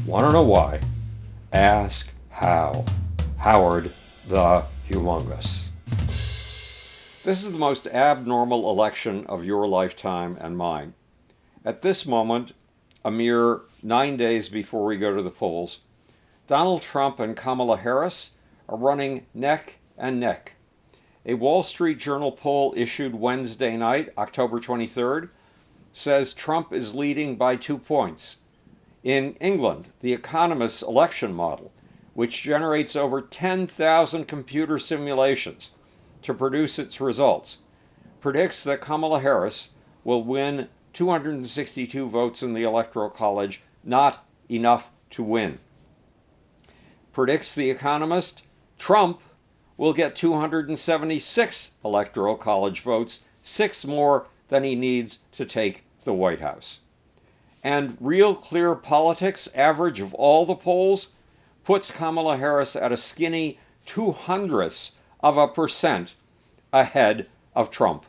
Want to know why? Ask how. Howard the Humongous. This is the most abnormal election of your lifetime and mine. At this moment, a mere 9 days before we go to the polls, Donald Trump and Kamala Harris are running neck and neck. A Wall Street Journal poll issued Wednesday night, October 23rd, says Trump is leading by 2 points. In England, The Economist's election model, which generates over 10,000 computer simulations to produce its results, predicts that Kamala Harris will win 262 votes in the Electoral College, not enough to win. Predicts The Economist, Trump will get 276 Electoral College votes, 6 more than he needs to take the White House. And Real Clear Politics average of all the polls puts Kamala Harris at a skinny 0.02% ahead of Trump.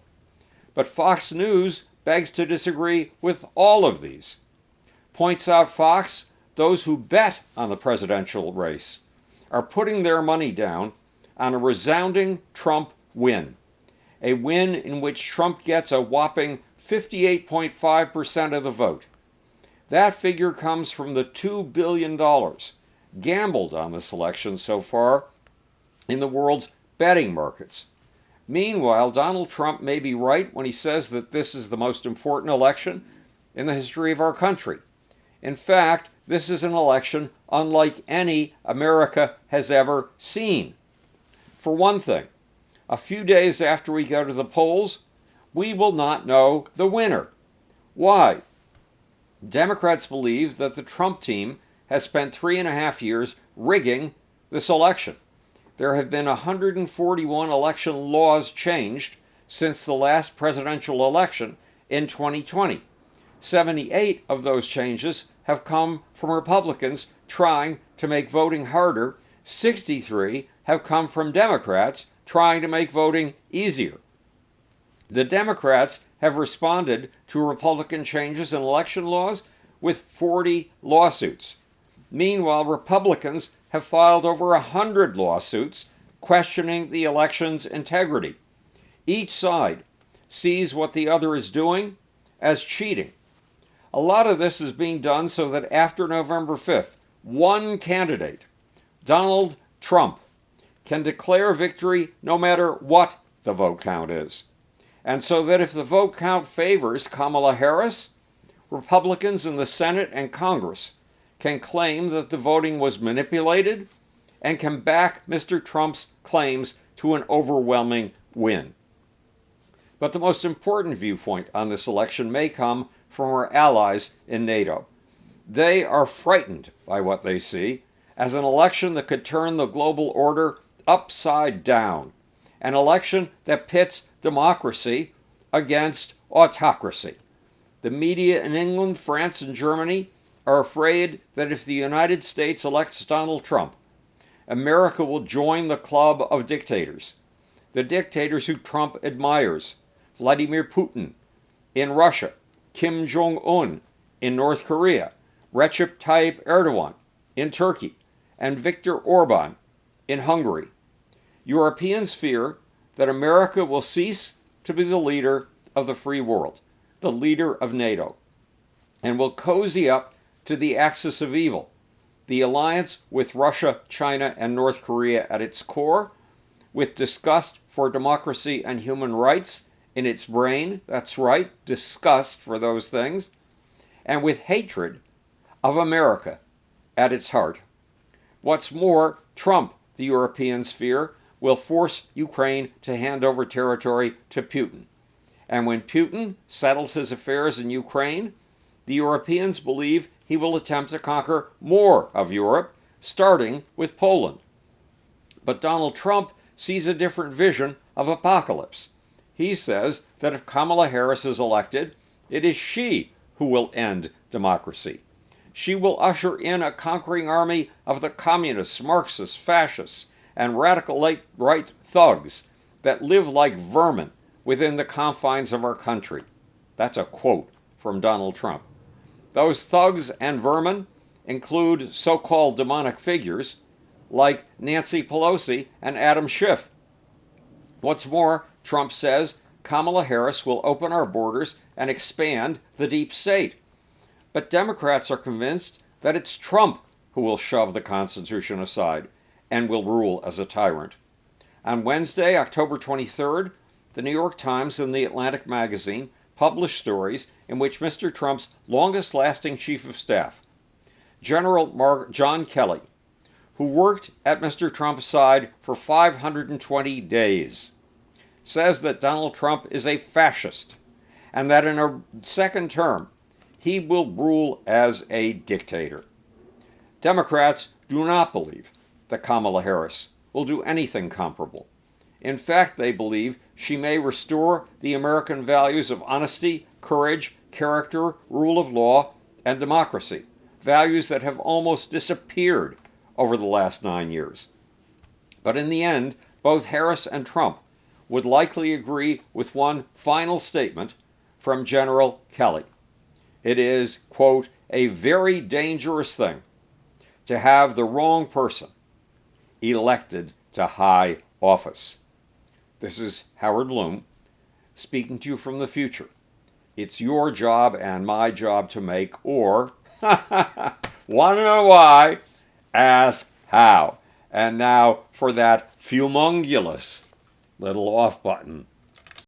But Fox News begs to disagree with all of these. Points out Fox, those who bet on the presidential race are putting their money down on a resounding Trump win, a win in which Trump gets a whopping 58.5% of the vote. That figure comes from the $2 billion gambled on this election so far in the world's betting markets. Meanwhile, Donald Trump may be right when he says that this is the most important election in the history of our country. In fact, this is an election unlike any America has ever seen. For one thing, a few days after we go to the polls, we will not know the winner. Why? Democrats believe that the Trump team has spent 3.5 years rigging this election. There have been 141 election laws changed since the last presidential election in 2020. 78 of those changes have come from Republicans trying to make voting harder. 63 have come from Democrats trying to make voting easier. The Democrats have responded to Republican changes in election laws with 40 lawsuits. Meanwhile, Republicans have filed over 100 lawsuits questioning the election's integrity. Each side sees what the other is doing as cheating. A lot of this is being done so that after November 5th, one candidate, Donald Trump, can declare victory no matter what the vote count is. And so that if the vote count favors Kamala Harris, Republicans in the Senate and Congress can claim that the voting was manipulated and can back Mr. Trump's claims to an overwhelming win. But the most important viewpoint on this election may come from our allies in NATO. They are frightened by what they see as an election that could turn the global order upside down, an election that pits democracy against autocracy. The media in England, France, and Germany are afraid that if the United States elects Donald Trump, America will join the club of dictators. The dictators who Trump admires: Vladimir Putin in Russia, Kim Jong-un in North Korea, Recep Tayyip Erdogan in Turkey, and Viktor Orban in Hungary. Europeans fear that America will cease to be the leader of the free world, the leader of NATO, and will cozy up to the axis of evil, the alliance with Russia, China, and North Korea at its core, with disgust for democracy and human rights in its brain, that's right, disgust for those things, and with hatred of America at its heart. What's more, Trump, the Europeans fear, will force Ukraine to hand over territory to Putin. And when Putin settles his affairs in Ukraine, the Europeans believe he will attempt to conquer more of Europe, starting with Poland. But Donald Trump sees a different vision of apocalypse. He says that if Kamala Harris is elected, it is she who will end democracy. She will usher in a conquering army of the communists, Marxists, fascists, and radical right thugs that live like vermin within the confines of our country. That's a quote from Donald Trump. Those thugs and vermin include so-called demonic figures like Nancy Pelosi and Adam Schiff. What's more, Trump says Kamala Harris will open our borders and expand the deep state. But Democrats are convinced that it's Trump who will shove the Constitution aside and will rule as a tyrant. On Wednesday, October 23rd, the New York Times and the Atlantic magazine published stories in which Mr. Trump's longest-lasting chief of staff, General John Kelly, who worked at Mr. Trump's side for 520 days, says that Donald Trump is a fascist and that in a second term he will rule as a dictator. Democrats do not believe that Kamala Harris will do anything comparable. In fact, they believe she may restore the American values of honesty, courage, character, rule of law, and democracy, values that have almost disappeared over the last 9 years. But in the end, both Harris and Trump would likely agree with one final statement from General Kelly. It is, quote, a very dangerous thing to have the wrong person elected to high office. This is Howard Loom speaking to you from the future. It's your job and my job to make, or, want to know why? Ask how. And now for that humongous little off button.